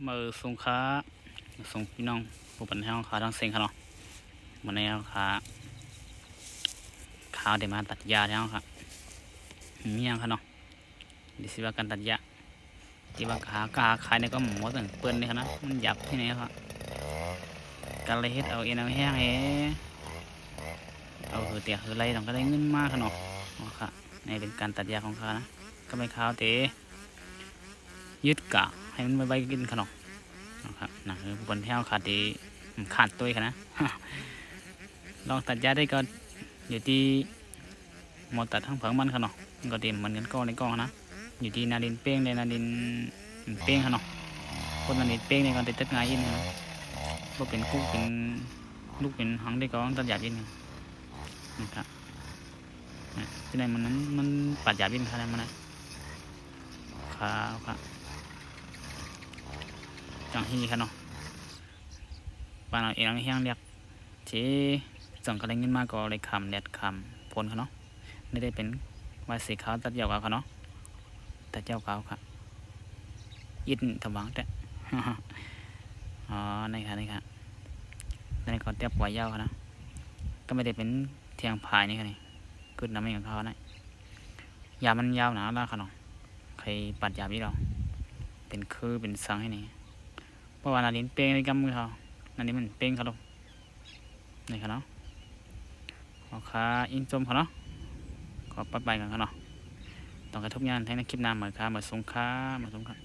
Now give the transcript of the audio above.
มือส่งค้าส่งพี่น้องผู้ปันให้ค้าทั้งเซ็งค่ะเนาะมันในค้าข้าวเดี๋ยวมาตัดหญ้าแล้วค่ะมียังค่ะเนาะดิสิว่าการตัดหญ้าที่ว่าขาขายเนี่ยก็หมดตั้งเปิ้นเลยค่ะนะมันหยับที่ไหนค่ะการเลยเฮ็ดเอาเอ็นเอาแห้งเอาเตียไรต้องก็ได้เงินมากค่ะเนาะค่ะนี่เป็นการตัดหญ้าของข้านะก็ไม่ข้าวเตะยึดกะให้มันใบกินค่ะเนาะนะครับนะคือผู้ปันให้ขาดดีขาดตัวค่ะนะ ลองตัดหญ้าได้ก็อยู่ที่หมดตัดทั้งเผือกมันค่ะเนาะก็เต็มมันกันก้อนในก้อนนะอยู่ที่นาดินเป้งในนาดินเป้งค่ะเนาะคนนาดินเป้งในการติดตัดง่ายยิ่งนะก็เป็นกู้เป็นลูกเป็นหังได้ก็ตัดหญ้ายิ่งนะครับที่ไหนมันปัดหญ้ายิ่งค่ะนั่นมันนะขาค่ะจังฮีค่ะเนาะบ้านเราเองแห้งเรียกเจ๊จังก็ได้เงินมากก็เลยคำแดดคำพลค่ะเนาะไม่ได้เป็นวายสีขาวตัดยาวขาวค่ะเนาะตัดยาวขาวค่ะยินถวังแต่ อ๋อนี่ค่ะนี่ค่ะนี่ก็เตียบไว้ยาวค่ะนะก็ไม่ได้เป็นเทียงพายนี่ค่ะนี่กึศน้ำมันของเขานะยามันยาวหนาแล้วค่ะเนาะใครปัดยาพี่เราเป็นคือเป็นสังให้นี่เพราะว่านาดินเป้งในกำมือเขานาดินมันเป้งเขาลงนี่ค่ะเนาะขอขาอินจมเขาเนาะขอปัดใบกันเขาเนาะต้องกระทบงานให้ในคลิปหน้าเหมือนค่ะเหมือนสงค้าเหมือนสงค้า